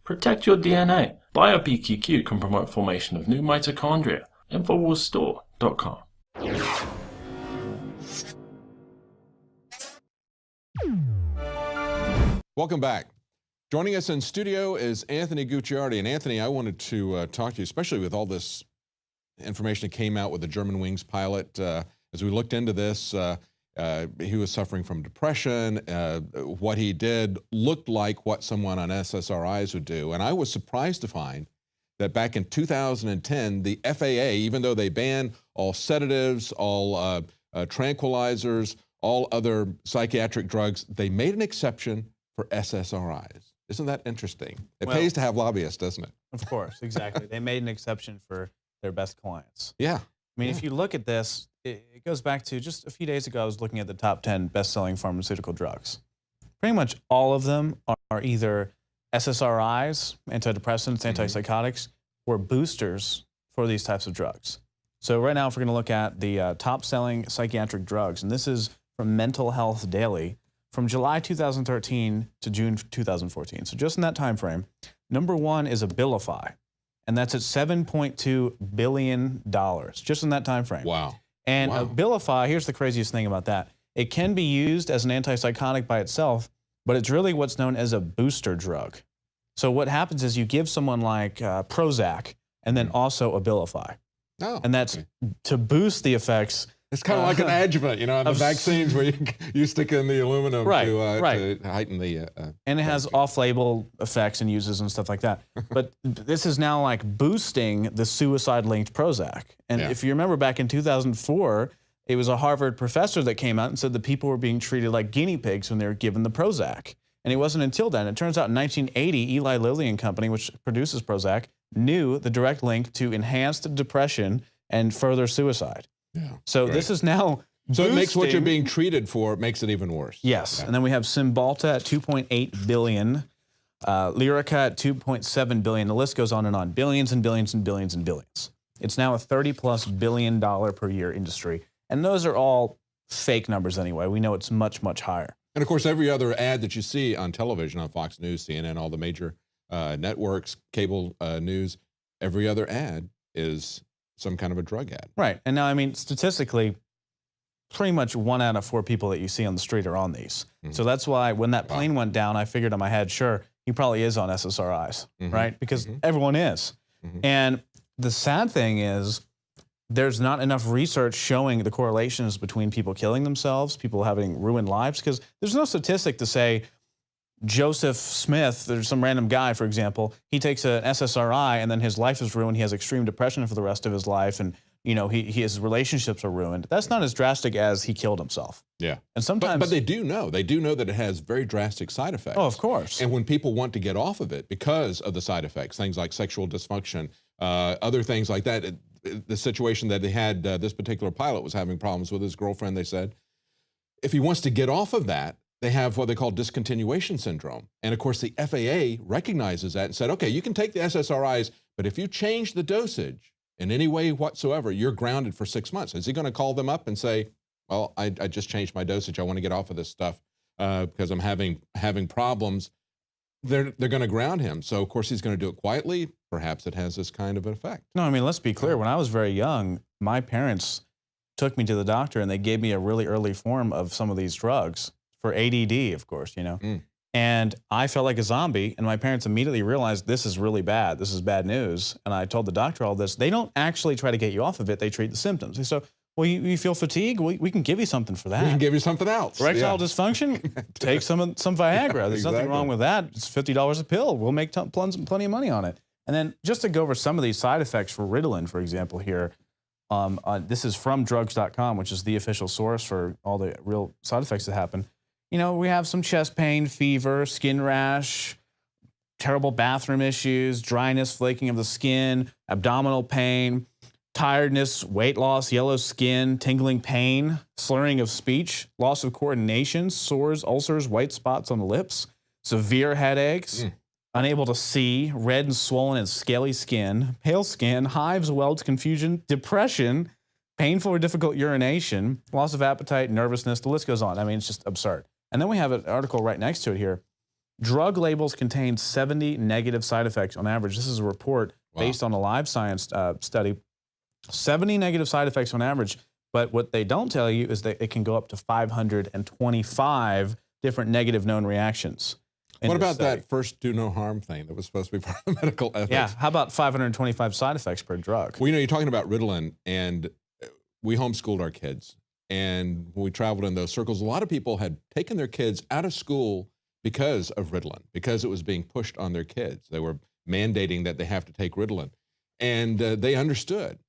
Protect your DNA. BioPQQ can promote formation of new mitochondria. Infowarsstore.com. Welcome back. Joining us in studio is Anthony Gucciardi. And Anthony, I wanted to talk to you, especially with all this information that came out with the Germanwings pilot. As we looked into this, he was suffering from depression. What he did looked like what someone on SSRIs would do. And I was surprised to find that back in 2010, the FAA, even though they banned all sedatives, all tranquilizers, all other psychiatric drugs, they made an exception for SSRIs. Isn't that interesting? It pays to have lobbyists, doesn't it? Of course, exactly. They made an exception for their best clients. Yeah. I mean, if you look at this, it goes back to just a few days ago, I was looking at the top 10 best-selling pharmaceutical drugs. Pretty much all of them are either SSRIs, antidepressants, antipsychotics, or boosters for these types of drugs. So right now, if we're going to look at the top-selling psychiatric drugs, and this is from Mental Health Daily, from July 2013 to June 2014. So just in that time frame, number one is Abilify, and that's at $7.2 billion just in that time frame. Wow. And Abilify, here's the craziest thing about that. It can be used as an antipsychotic by itself, but it's really what's known as a booster drug. So what happens is you give someone like Prozac and then also Abilify. Oh, and that's to boost the effects. It's kind of like an adjuvant, you know, in the vaccines where you stick in the aluminum to heighten the... and it has off-label effects and uses and stuff like that. But this is now like boosting the suicide-linked Prozac. And if you remember back in 2004, it was a Harvard professor that came out and said that people were being treated like guinea pigs when they were given the Prozac. And it wasn't until then. It turns out in 1980, Eli Lilly and Company, which produces Prozac, knew the direct link to enhanced depression and further suicide. Yeah. So this is now So it makes what you're being treated for, makes it even worse. Yes. And then we have Cymbalta at $2.8 billion, Lyrica at $2.7 billion. The list goes on and on. Billions and billions and billions and billions. It's now a $30+ billion per year industry. And those are all fake numbers anyway. We know it's much, much higher. And of course, every other ad that you see on television, on Fox News, CNN, all the major networks, cable news, every other ad is some kind of a drug ad. Right. And now, I mean, statistically, pretty much 1 out of 4 people that you see on the street are on these. So that's why when that plane went down, I figured in my head, sure, he probably is on SSRIs, right? Because everyone is. And the sad thing is there's not enough research showing the correlations between people killing themselves, people having ruined lives, because there's no statistic to say Joseph Smith, there's some random guy, for example, he takes an SSRI and then his life is ruined. He has extreme depression for the rest of his life, and you know, his relationships are ruined. That's not as drastic as he killed himself. Yeah. And sometimes... But they do know. They do know that it has very drastic side effects. Oh, of course. And when people want to get off of it because of the side effects, things like sexual dysfunction, other things like that, the situation that they had, this particular pilot was having problems with his girlfriend, they said, if he wants to get off of that, they have what they call discontinuation syndrome. And of course, the FAA recognizes that and said, okay, you can take the SSRIs, but if you change the dosage in any way whatsoever, you're grounded for 6 months. Is he going to call them up and say, well, I just changed my dosage. I want to get off of this stuff because I'm having problems. They're going to ground him. So, of course, he's going to do it quietly. Perhaps it has this kind of an effect. No, I mean, let's be clear. When I was very young, my parents took me to the doctor and they gave me a really early form of some of these drugs for ADD, of course, you know. And I felt like a zombie, and my parents immediately realized this is really bad. This is bad news. And I told the doctor all this. They don't actually try to get you off of it. They treat the symptoms. They say, well, you feel fatigue? We can give you something for that. We can give you something else. Erectile dysfunction? Take some Viagra. There's nothing wrong with that. It's $50 a pill. We'll make plenty of money on it. And then just to go over some of these side effects for Ritalin, for example, here, this is from drugs.com, which is the official source for all the real side effects that happen. You know, we have some chest pain, fever, skin rash, terrible bathroom issues, dryness, flaking of the skin, abdominal pain, tiredness, weight loss, yellow skin, tingling pain, slurring of speech, loss of coordination, sores, ulcers, white spots on the lips, severe headaches, unable to see, red and swollen and scaly skin, pale skin, hives, welts, confusion, depression, painful or difficult urination, loss of appetite, nervousness, the list goes on. I mean, it's just absurd. And then we have an article right next to it here. Drug labels contain 70 negative side effects on average. This is a report based on a live science study. 70 negative side effects on average. But what they don't tell you is that it can go up to 525 different negative known reactions. What about that first do no harm thing that was supposed to be part of medical ethics? Yeah, how about 525 side effects per drug? Well, you're talking about Ritalin, and we homeschooled our kids. And when we traveled in those circles, a lot of people had taken their kids out of school because of Ritalin, because it was being pushed on their kids. They were mandating that they have to take Ritalin. And they understood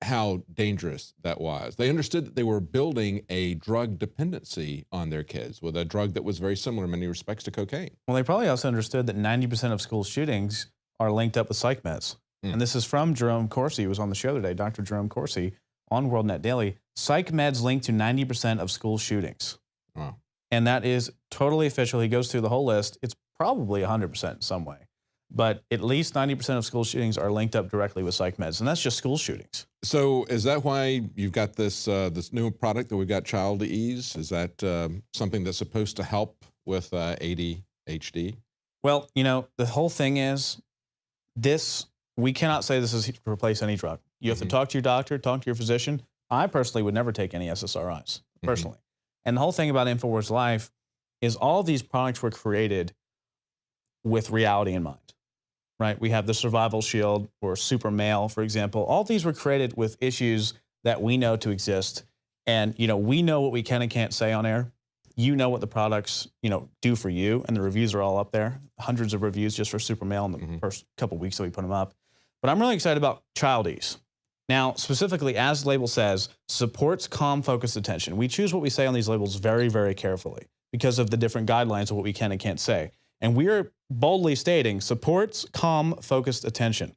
how dangerous that was. They understood that they were building a drug dependency on their kids with a drug that was very similar in many respects to cocaine. Well, they probably also understood that 90% of school shootings are linked up with psych meds. And this is from Jerome Corsi, who was on the show today, Dr. Jerome Corsi on WorldNet Daily. Psych meds linked to 90% of school shootings. Wow. And that is totally official. He goes through the whole list. It's probably 100% in some way. But at least 90% of school shootings are linked up directly with psych meds, and that's just school shootings. So is that why you've got this this new product that we've got, Child Ease? Is that something that's supposed to help with ADHD? Well, the whole thing is we cannot say this is to replace any drug. You have to talk to your doctor, talk to your physician. I personally would never take any SSRIs, personally. And the whole thing about Infowars Life is all of these products were created with reality in mind. Right? We have the Survival Shield or Super Male, for example. All these were created with issues that we know to exist. And, we know what we can and can't say on air. You know what the products, do for you. And the reviews are all up there. Hundreds of reviews just for Super Male in the first couple of weeks that we put them up. But I'm really excited about Child Ease. Now, specifically, as the label says, supports calm, focused attention. We choose what we say on these labels very, very carefully because of the different guidelines of what we can and can't say. And we are boldly stating supports calm, focused attention.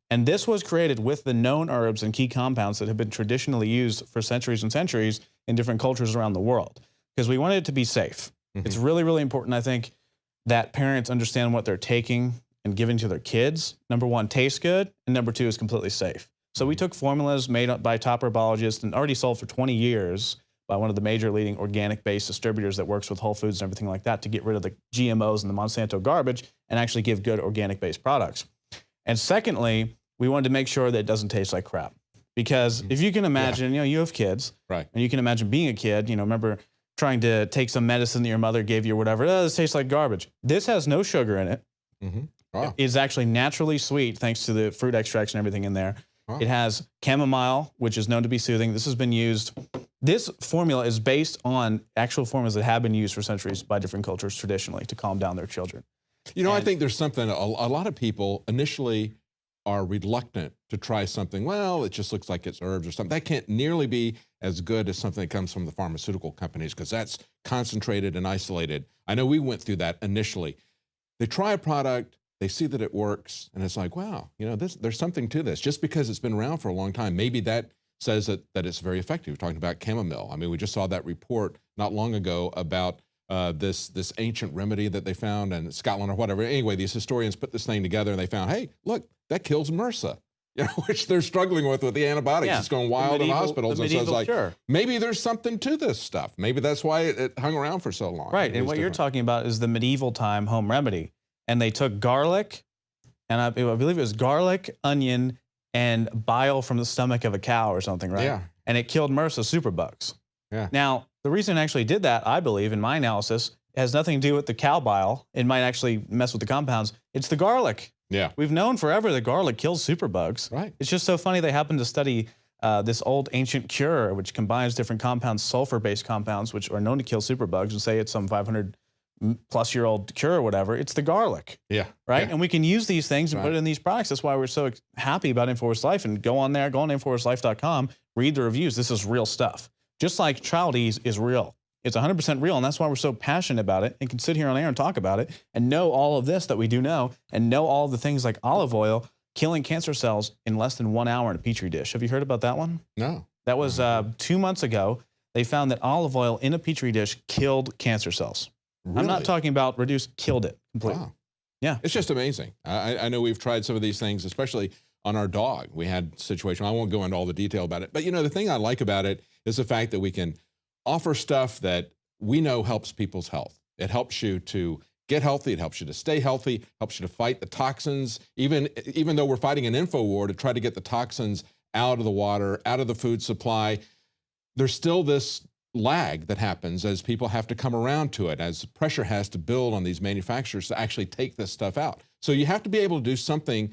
And this was created with the known herbs and key compounds that have been traditionally used for centuries and centuries in different cultures around the world because we wanted it to be safe. It's really, really important, I think, that parents understand what they're taking and giving to their kids. Number one, tastes good, and number two, is completely safe. So we took formulas made up by top herbologists and already sold for 20 years by one of the major leading organic-based distributors that works with Whole Foods and everything like that to get rid of the GMOs and the Monsanto garbage and actually give good organic-based products. And secondly, we wanted to make sure that it doesn't taste like crap. Because if you can imagine, you have kids, right? And you can imagine being a kid, remember trying to take some medicine that your mother gave you or whatever, this tastes like garbage. This has no sugar in it. Wow. It's actually naturally sweet thanks to the fruit extracts and everything in there. Wow. It has chamomile, which is known to be soothing. This has been used. This formula is based on actual formulas that have been used for centuries by different cultures traditionally to calm down their children. I think there's something, a lot of people initially are reluctant to try something. Well, it just looks like it's herbs or something. That can't nearly be as good as something that comes from the pharmaceutical companies because that's concentrated and isolated. I know we went through that initially. They try a product, they see that it works, and it's like, wow, there's something to this. Just because it's been around for a long time, maybe that says that it's very effective. We're talking about chamomile. I mean, we just saw that report not long ago about this ancient remedy that they found in Scotland or whatever. Anyway, these historians put this thing together and they found, hey, look, that kills MRSA, which they're struggling with the antibiotics. Yeah. It's going wild in hospitals. And so it's like, cure. Maybe there's something to this stuff. Maybe that's why it hung around for so long. Right, and what you're talking about is the medieval time home remedy. And they took garlic, and I believe it was garlic, onion, and bile from the stomach of a cow or something, right? Yeah. And it killed MRSA superbugs. Yeah. Now, the reason it actually did that, I believe, in my analysis, has nothing to do with the cow bile. It might actually mess with the compounds. It's the garlic. Yeah. We've known forever that garlic kills superbugs. Right. It's just so funny they happened to study this old ancient cure, which combines different compounds, sulfur-based compounds, which are known to kill superbugs, and say it's some 500-plus-year-old cure or whatever. It's the garlic. Yeah. Right? Yeah. And we can use these things and put it in these products. That's why we're so happy about Infowars Life. And go on there, go on InfowarsLife.com, read the reviews. This is real stuff. Just like Child Ease is real. It's 100% real, and that's why we're so passionate about it and can sit here on air and talk about it and know all of this that we do know and know all the things like olive oil killing cancer cells in less than 1 hour in a Petri dish. Have you heard about that one? No. That was 2 months ago. They found that olive oil in a Petri dish killed cancer cells. Really? I'm not talking about reduced, killed it completely. Wow. Yeah. It's just amazing. I know we've tried some of these things, especially on our dog. We had a situation, I won't go into all the detail about it, but the thing I like about it is the fact that we can offer stuff that we know helps people's health. It helps you to get healthy. It helps you to stay healthy, helps you to fight the toxins, even though we're fighting an info war to try to get the toxins out of the water, out of the food supply. There's still this lag that happens as people have to come around to it, as pressure has to build on these manufacturers to actually take this stuff out. So you have to be able to do something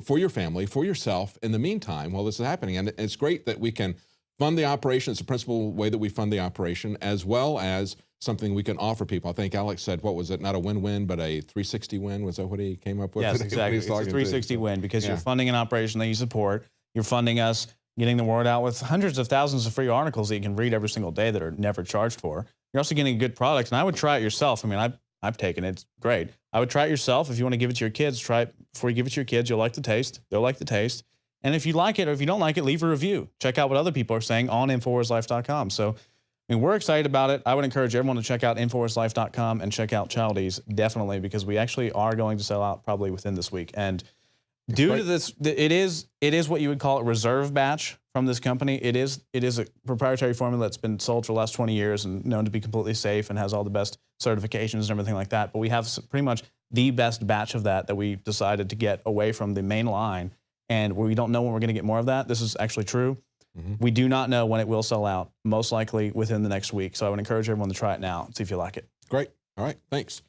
for your family, for yourself in the meantime while this is happening. And it's great that we can fund the operation. It's the principal way that we fund the operation, as well as something we can offer people. I think Alex said, what was it? Not a win-win, but a 360 win. Was that what he came up with? Yes, exactly. It's a 360 win because you're funding an operation that you support. You're funding us, getting the word out with hundreds of thousands of free articles that you can read every single day that are never charged for. You're also getting a good product, and I would try it yourself. I mean, I've taken it. It's great. I would try it yourself. If you want to give it to your kids, try it before you give it to your kids. You'll like the taste. They'll like the taste. And if you like it or if you don't like it, leave a review. Check out what other people are saying on InfowarsLife.com. So, I mean, we're excited about it. I would encourage everyone to check out InfowarsLife.com and check out Childies, definitely, because we actually are going to sell out probably within this week. And due to this, it is what you would call a reserve batch from this company. It is a proprietary formula that's been sold for the last 20 years and known to be completely safe and has all the best certifications and everything like that. But we have pretty much the best batch of that we decided to get away from the main line. And we don't know when we're going to get more of that. This is actually true. We do not know when it will sell out, most likely within the next week. So I would encourage everyone to try it now and see if you like it. Great. All right. Thanks.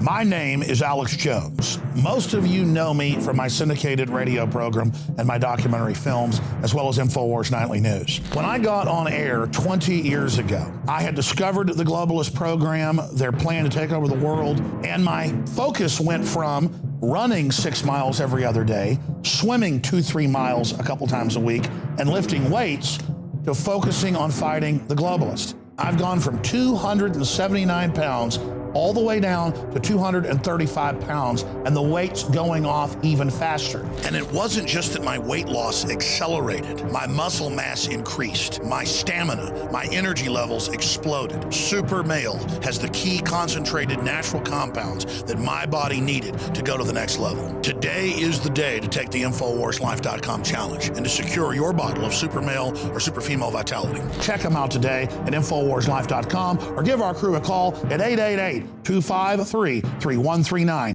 My name is Alex Jones. Most of you know me from my syndicated radio program and my documentary films, as well as Infowars Nightly News. When I got on air 20 years ago, I had discovered the globalist program, their plan to take over the world, and my focus went from running 6 miles every other day, swimming 2-3 miles a couple times a week, and lifting weights, to focusing on fighting the globalist. I've gone from 279 pounds all the way down to 235 pounds, and the weight's going off even faster. And it wasn't just that my weight loss accelerated. My muscle mass increased. My stamina, my energy levels exploded. Super Male has the key concentrated natural compounds that my body needed to go to the next level. Today is the day to take the InfowarsLife.com challenge and to secure your bottle of Super Male or Super Female Vitality. Check them out today at InfowarsLife.com or give our crew a call at 888-253-3139.